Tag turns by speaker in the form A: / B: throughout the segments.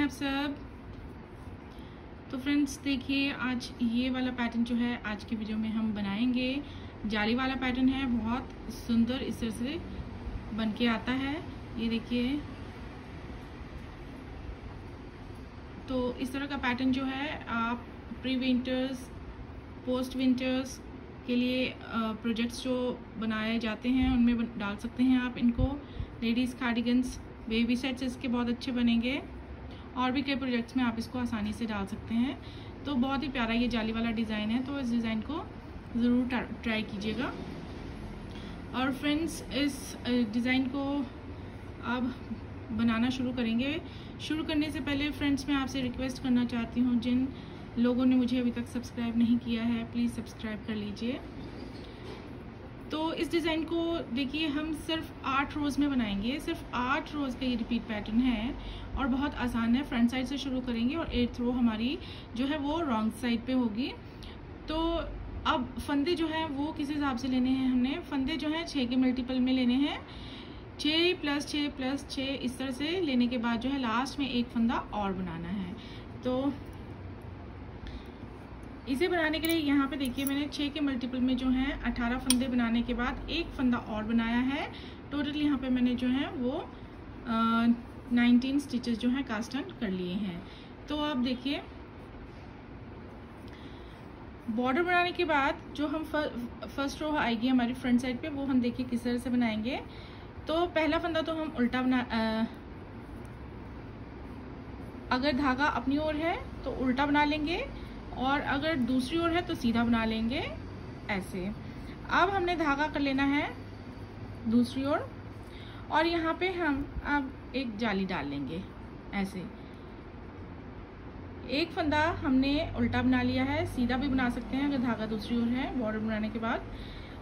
A: आप सब। तो फ्रेंड्स देखिए, आज ये वाला पैटर्न जो है आज की वीडियो में हम बनाएंगे। जाली वाला पैटर्न है, बहुत सुंदर इस तरह से बन के आता है। ये देखिए, तो इस तरह का पैटर्न जो है आप प्री विंटर्स, पोस्ट विंटर्स के लिए प्रोजेक्ट्स जो बनाए जाते हैं उनमें डाल सकते हैं आप इनको। लेडीज़ कार्डिगन्स, बेबी सेट्स इसके बहुत अच्छे बनेंगे और भी कई प्रोजेक्ट्स में आप इसको आसानी से डाल सकते हैं। तो बहुत ही प्यारा ये जाली वाला डिज़ाइन है, तो इस डिज़ाइन को ज़रूर ट्राई कीजिएगा। और फ्रेंड्स, इस डिज़ाइन को अब बनाना शुरू करेंगे। शुरू करने से पहले फ्रेंड्स मैं आपसे रिक्वेस्ट करना चाहती हूँ, जिन लोगों ने मुझे अभी तक सब्सक्राइब नहीं किया है प्लीज़ सब्सक्राइब कर लीजिए। तो इस डिज़ाइन को देखिए, हम सिर्फ 8 रोज़ में बनाएंगे। सिर्फ 8 रोज़ का ये रिपीट पैटर्न है और बहुत आसान है। फ्रंट साइड से शुरू करेंगे और 8th रो हमारी जो है वो रॉन्ग साइड पे होगी। तो अब फंदे जो है वो किस हिसाब से लेने हैं, हमने फंदे जो हैं 6 के मल्टीपल में लेने हैं। 6 + 6 + 6 इस तरह से लेने के बाद जो है लास्ट में एक फंदा और बनाना है। तो इसे बनाने के लिए यहाँ पे देखिए, मैंने 6 के मल्टीपल में जो है 18 फंदे बनाने के बाद एक फंदा और बनाया है। टोटल यहाँ पे मैंने जो है वो 19 स्टिचेस जो है कास्ट ऑन कर लिए हैं। तो अब देखिए, बॉर्डर बनाने के बाद जो हम फर्स्ट रो आएगी हमारी फ्रंट साइड पे, वो हम देखिए किस तरह से बनाएंगे। तो पहला फंदा तो हम उल्टा अगर धागा अपनी ओर है तो उल्टा बना लेंगे और अगर दूसरी ओर है तो सीधा बना लेंगे ऐसे। अब हमने धागा कर लेना है दूसरी ओर और यहाँ पे हम अब एक जाली डाल लेंगे ऐसे। एक फंदा हमने उल्टा बना लिया है, सीधा भी बना सकते हैं अगर धागा दूसरी ओर है बॉर्डर बनाने के बाद।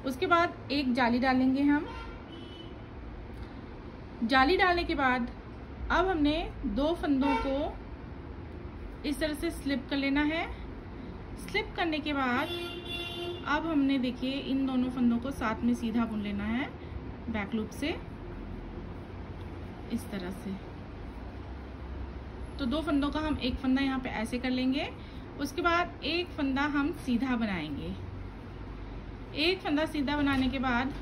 A: उसके बाद एक जाली डालेंगे हम। जाली डालने के बाद अब हमने 2 फंदों को इस तरह से स्लिप कर लेना है। स्लिप करने के बाद अब हमने देखिए इन दोनों फंदों को साथ में सीधा बुन लेना है बैक लूप से इस तरह से। तो 2 फंदों का हम एक फंदा यहाँ पे ऐसे कर लेंगे। उसके बाद एक फंदा हम सीधा बनाएंगे। एक फंदा सीधा बनाने के बाद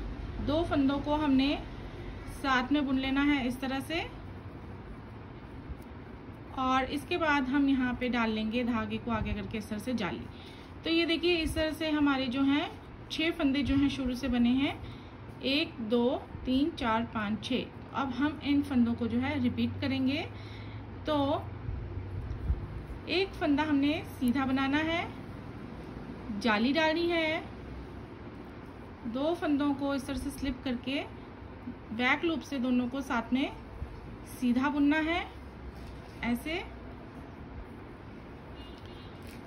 A: 2 फंदों को हमने साथ में बुन लेना है इस तरह से और इसके बाद हम यहाँ पे डाल लेंगे धागे को आगे करके इस तरह से जाली। तो ये देखिए, इस तरह से हमारे जो हैं 6 फंदे जो हैं शुरू से बने हैं। 1 2 3 4 5 6। अब हम इन फंदों को जो है रिपीट करेंगे। तो एक फंदा हमने सीधा बनाना है, जाली डालनी है, 2 फंदों को इस तरह से स्लिप करके बैक लूप से दोनों को साथ में सीधा बुनना है ऐसे।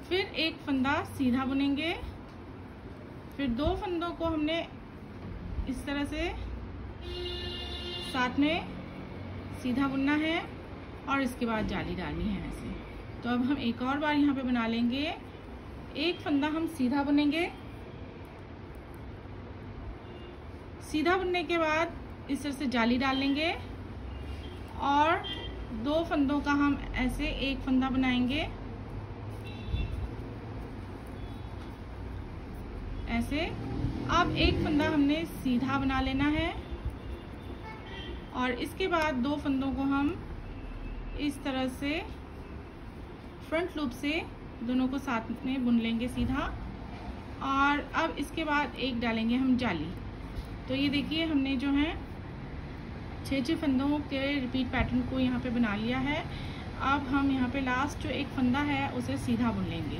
A: फिर एक फंदा सीधा बुनेंगे, फिर 2 फंदों को हमने इस तरह से साथ में सीधा बुनना है और इसके बाद जाली डालनी है ऐसे। तो अब हम एक और बार यहाँ पे बना लेंगे। एक फंदा हम सीधा बुनेंगे, सीधा बुनने के बाद इस तरह से जाली डाल लेंगे और 2 फंदों का हम ऐसे एक फंदा बनाएंगे ऐसे। अब एक फंदा हमने सीधा बना लेना है और इसके बाद 2 फंदों को हम इस तरह से फ्रंट लूप से दोनों को साथ में बुन लेंगे सीधा और अब इसके बाद एक डालेंगे हम जाली। तो ये देखिए, हमने जो है 6 फंदों के रिपीट पैटर्न को यहाँ पे बना लिया है। अब हम यहाँ पे लास्ट जो एक फंदा है उसे सीधा बुन लेंगे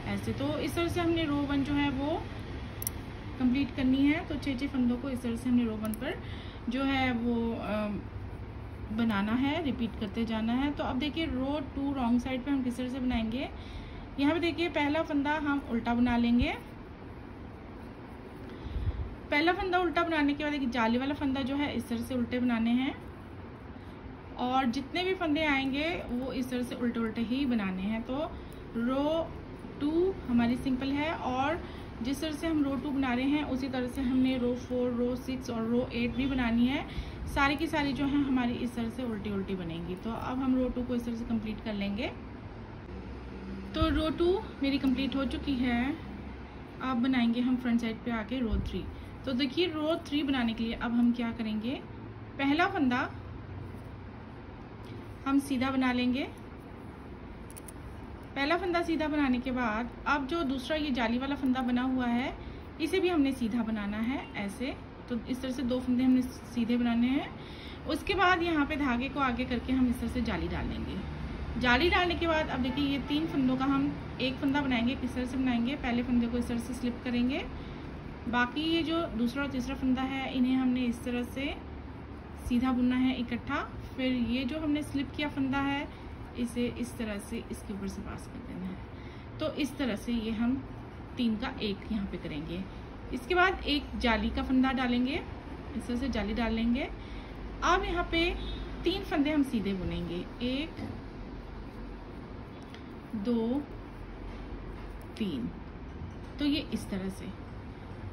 A: ऐसे। तो इस तरह से हमने रो 1 जो है वो कंप्लीट करनी है। तो 6 फंदों को इस तरह से हमने रो 1 पर जो है वो बनाना है, रिपीट करते जाना है। तो अब देखिए, रो 2 रॉन्ग साइड पे हम किस तरह से बनाएंगे। यहाँ पे देखिए, पहला फंदा हम उल्टा बना लेंगे। पहला फंदा उल्टा बनाने के बाद देखिए, जाली वाला फंदा जो है इस तरह से उल्टे बनाने हैं और जितने भी फंदे आएंगे वो इस तरह से उल्टे उल्टे ही बनाने हैं। तो रो 2 हमारी सिंपल है और जिस तरह से हम रो 2 बना रहे हैं उसी तरह से हमने रो 4, रो 6 और रो 8 भी बनानी है। सारी की सारी जो है हमारी इस तरह से उल्टी उल्टी बनेंगी। तो अब हम रो 2 को इस तरह से कंप्लीट कर लेंगे। तो रो 2 मेरी कंप्लीट हो चुकी है। अब बनाएंगे हम फ्रंट साइड पे आके रो 3। तो देखिए रो 3 बनाने के लिए अब हम क्या करेंगे, पहला फंदा हम सीधा बना लेंगे। पहला फंदा सीधा बनाने के बाद अब जो दूसरा ये जाली वाला फंदा बना हुआ है इसे भी हमने सीधा बनाना है ऐसे। तो इस तरह से 2 फंदे हमने सीधे बनाने हैं। उसके बाद यहाँ पे धागे को आगे करके हम इस तरह से जाली डाल लेंगे। जाली डालने के बाद अब देखिए ये 3 फंदों का हम एक फंदा बनाएंगे। किस तरह से बनाएंगे, पहले फंदे को इस तरह से स्लिप करेंगे, बाकी ये जो दूसरा और तीसरा फंदा है इन्हें हमने इस तरह से सीधा बुनना है इकट्ठा। फिर ये जो हमने स्लिप किया फंदा है इसे इस तरह से इसके ऊपर से पास कर देना है। तो इस तरह से ये हम 3 का 1 यहाँ पे करेंगे। इसके बाद एक जाली का फंदा डालेंगे, इस तरह से जाली डाल लेंगे। अब यहाँ पे 3 फंदे हम सीधे बुनेंगे, 1 2 3। तो ये इस तरह से।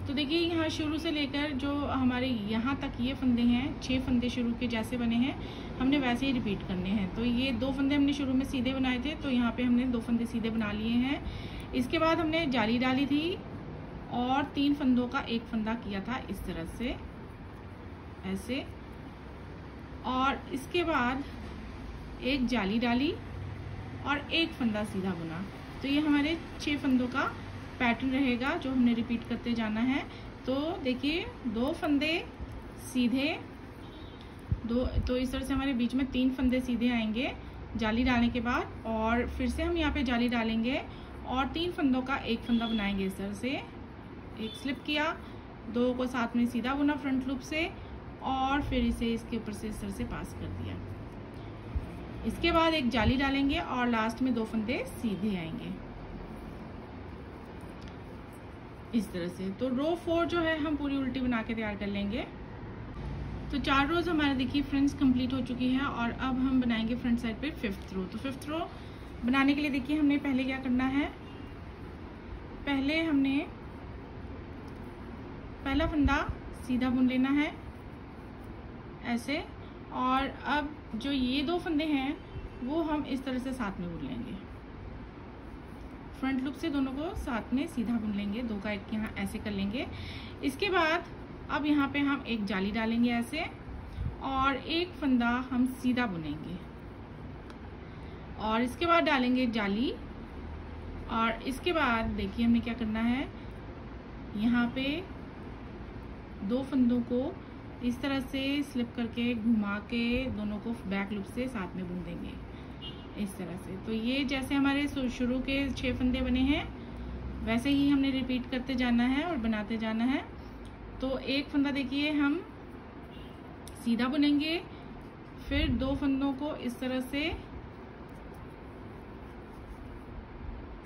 A: तो देखिए यहाँ शुरू से लेकर जो हमारे यहाँ तक ये फंदे हैं, 6 फंदे शुरू के जैसे बने हैं हमने वैसे ही रिपीट करने हैं। तो ये 2 फंदे हमने शुरू में सीधे बनाए थे, तो यहाँ पे हमने 2 फंदे सीधे बना लिए हैं। इसके बाद हमने जाली डाली थी और 3 फंदों का एक फंदा किया था इस तरह से ऐसे, और इसके बाद एक जाली डाली और एक फंदा सीधा बुना। तो ये हमारे 6 फंदों का पैटर्न रहेगा जो हमने रिपीट करते जाना है। तो देखिए 2 फंदे सीधे, तो इस तरह से हमारे बीच में 3 फंदे सीधे आएंगे जाली डालने के बाद, और फिर से हम यहाँ पे जाली डालेंगे और 3 फंदों का एक फंदा बनाएंगे इस तरह से। एक स्लिप किया, 2 को साथ में सीधा बुना फ्रंट लूप से और फिर इसे इसके ऊपर से इस तरह से पास कर दिया। इसके बाद एक जाली डालेंगे और लास्ट में 2 फंदे सीधे आएंगे इस तरह से। तो रो 4 जो है हम पूरी उल्टी बना के तैयार कर लेंगे। तो 4 रोज हमारे देखिए फ्रेंड्स कंप्लीट हो चुकी है और अब हम बनाएंगे फ्रंट साइड पे 5th रो। तो 5th रो बनाने के लिए देखिए हमने पहले क्या करना है, पहले हमने पहला फंदा सीधा बुन लेना है ऐसे, और अब जो ये 2 फंदे हैं वो हम इस तरह से साथ में बुन लेंगे। फ्रंट लूप से दोनों को साथ में सीधा बुन लेंगे, 2 का 1 यहाँ ऐसे कर लेंगे। इसके बाद अब यहाँ पे हम एक जाली डालेंगे ऐसे और एक फंदा हम सीधा बुनेंगे और इसके बाद डालेंगे जाली। और इसके बाद देखिए हमें क्या करना है, यहाँ पे 2 फंदों को इस तरह से स्लिप करके घुमा के दोनों को बैक लूप से साथ में बुन देंगे इस तरह से। तो ये जैसे हमारे शुरू के 6 फंदे बने हैं वैसे ही हमने रिपीट करते जाना है और बनाते जाना है। तो एक फंदा देखिए हम सीधा बुनेंगे, फिर 2 फंदों को इस तरह से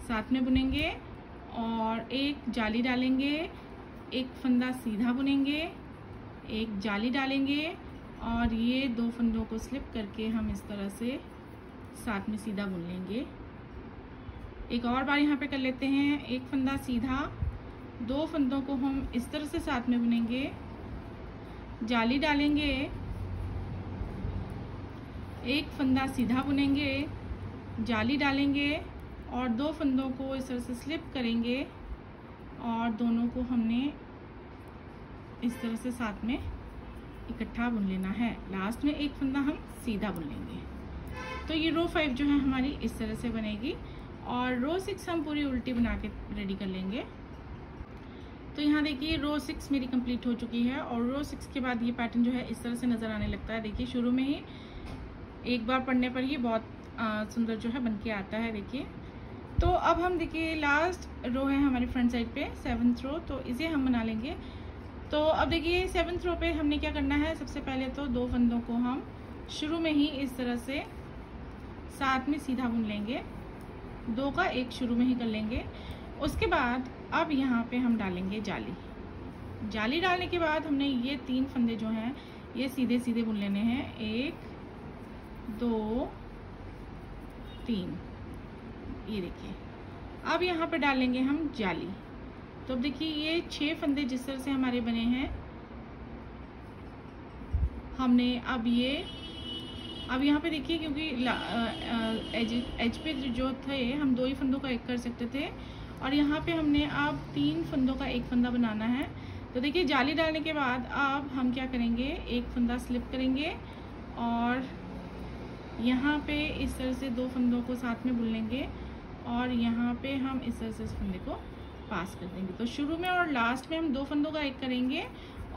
A: साथ में बुनेंगे और एक जाली डालेंगे, एक फंदा सीधा बुनेंगे, एक जाली डालेंगे और ये 2 फंदों को स्लिप करके हम इस तरह से साथ में सीधा बुन लेंगे। एक और बार यहाँ पे कर लेते हैं, एक फंदा सीधा, 2 फंदों को हम इस तरह से साथ में बुनेंगे, जाली डालेंगे, एक फंदा सीधा बुनेंगे, जाली डालेंगे और 2 फंदों को इस तरह से स्लिप करेंगे और दोनों को हमने इस तरह से साथ में इकट्ठा बुन लेना है। लास्ट में एक फंदा हम सीधा बुन लेंगे। तो ये रो 5 जो है हमारी इस तरह से बनेगी और रो 6 हम पूरी उल्टी बना के रेडी कर लेंगे। तो यहाँ देखिए रो 6 मेरी कंप्लीट हो चुकी है और रो 6 के बाद ये पैटर्न जो है इस तरह से नज़र आने लगता है। देखिए शुरू में ही एक बार पढ़ने पर ही बहुत सुंदर जो है बन के आता है। देखिए तो अब हम देखिए लास्ट रो है हमारी फ्रंट साइड पे 7th रो, तो इसे हम बना लेंगे। तो अब देखिए 7th रो पे हमने क्या करना है, सबसे पहले तो 2 फंदों को हम शुरू में ही इस तरह से साथ में सीधा बुन लेंगे, 2 का 1 शुरू में ही कर लेंगे। उसके बाद अब यहाँ पे हम डालेंगे जाली। जाली डालने के बाद हमने ये 3 फंदे जो हैं ये सीधे सीधे बुन लेने हैं, 1 2 3। ये देखिए अब यहाँ पे डालेंगे हम जाली। तो अब देखिए ये 6 फंदे जिस तरह से हमारे बने हैं, हमने अब यहाँ पे देखिए, क्योंकि एज पे जो थे हम 2 ही फंदों का एक कर सकते थे, और यहाँ पे हमने अब 3 फंदों का एक फंदा बनाना है। तो देखिए जाली डालने के बाद अब हम क्या करेंगे, एक फंदा स्लिप करेंगे और यहाँ पे इस तरह से 2 फंदों को साथ में बुन लेंगे और यहाँ पे हम इस तरह से इस फंदे को पास कर देंगे। तो शुरू में और लास्ट में हम 2 फंदों का एक करेंगे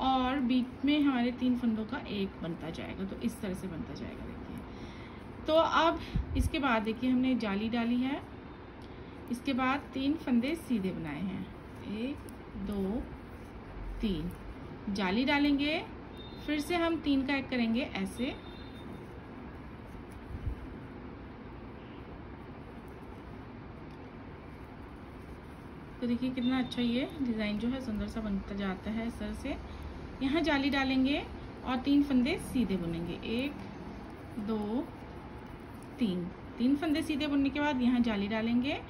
A: और बीच में हमारे 3 फंदों का एक बनता जाएगा। तो इस तरह से बनता जाएगा देखिए। तो अब इसके बाद देखिए हमने जाली डाली है, इसके बाद 3 फंदे सीधे बनाए हैं, 1 2 3, जाली डालेंगे, फिर से हम 3 का एक करेंगे ऐसे, तो देखिए कितना अच्छा ये डिज़ाइन जो है सुंदर सा बनता जाता है। इस तरह से यहाँ जाली डालेंगे और 3 फंदे सीधे बुनेंगे, 1 2 3 फंदे सीधे बुनने के बाद यहाँ जाली डालेंगे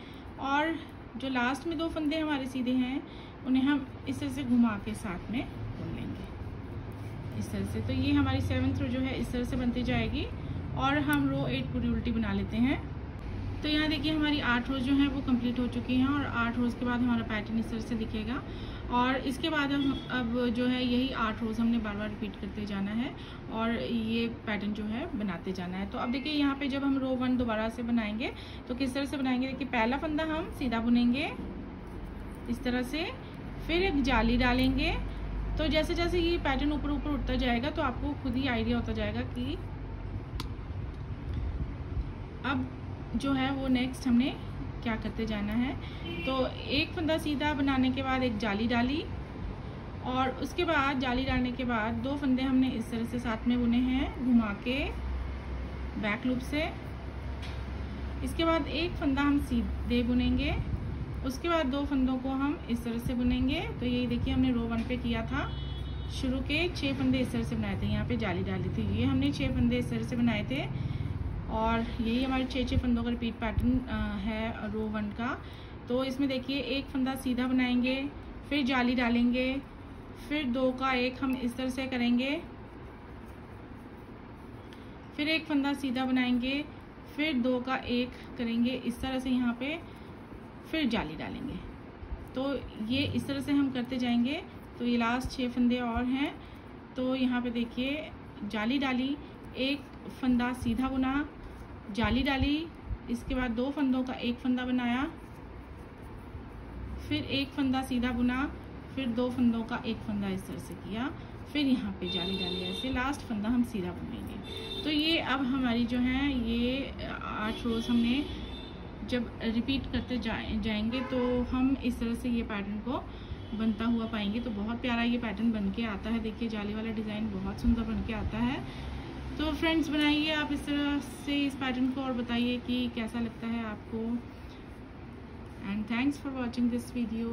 A: और जो लास्ट में 2 फंदे हमारे सीधे हैं उन्हें हम इस तरह से घुमा के साथ में बुन लेंगे इस तरह से। तो ये हमारी 7th रो जो है इस तरह से बनती जाएगी और हम रो 8 पूरी उल्टी बना लेते हैं। तो यहाँ देखिए हमारी 8 रोज़ जो हैं वो कंप्लीट हो चुकी हैं और 8 रोज़ के बाद हमारा पैटर्न इस तरह से दिखेगा और इसके बाद हम अब जो है यही 8 रोज़ हमने बार बार रिपीट करते जाना है और ये पैटर्न जो है बनाते जाना है। तो अब देखिए यहाँ पे जब हम रो 1 दोबारा से बनाएंगे तो किस तरह से बनाएंगे, देखिए पहला फंदा हम सीधा बुनेंगे इस तरह से, फिर एक जाली डालेंगे। तो जैसे जैसे ये पैटर्न ऊपर ऊपर उठता जाएगा तो आपको खुद ही आइडिया होता जाएगा कि अब जो है वो नेक्स्ट हमने क्या करते जाना है। तो एक फंदा सीधा बनाने के बाद एक जाली डाली और उसके बाद जाली डालने के बाद 2 फंदे हमने इस तरह से साथ में बुने हैं घुमा के बैक लूप से। इसके बाद एक फंदा हम सीधे बुनेंगे, उसके बाद 2 फंदों को हम इस तरह से बुनेंगे। तो यही देखिए हमने रो 1 पे किया था, शुरू के 6 फंदे इस तरह से बनाए थे, यहाँ पे जाली डाली थी, ये हमने 6 फंदे इस तरह से बनाए थे और यही हमारे 6 फंदों का रिपीट पैटर्न है रो 1 का। तो इसमें देखिए एक फंदा सीधा बनाएंगे, फिर जाली डालेंगे, फिर 2 का एक हम इस तरह से करेंगे, फिर एक फंदा सीधा बनाएंगे, फिर 2 का एक करेंगे इस तरह से यहाँ पे, फिर जाली डालेंगे। तो ये इस तरह से हम करते जाएंगे। तो ये लास्ट 6 फंदे और हैं। तो यहाँ पे देखिए जाली डाली, एक फंदा सीधा बुना, जाली डाली, इसके बाद 2 फंदों का एक फंदा बनाया, फिर एक फंदा सीधा बुना, फिर 2 फंदों का एक फंदा इस तरह से किया, फिर यहाँ पे जाली डाली, ऐसे लास्ट फंदा हम सीधा बुनेंगे। तो ये अब हमारी जो है ये 8 रोज़ हमने जब रिपीट करते जाएंगे तो हम इस तरह से ये पैटर्न को बनता हुआ पाएंगे। तो बहुत प्यारा ये पैटर्न बन के आता है, देखिए जाली वाला डिज़ाइन बहुत सुंदर बन के आता है। तो फ्रेंड्स बनाइए आप इस तरह से इस पैटर्न को और बताइए कि कैसा लगता है आपको। And thanks for watching this video.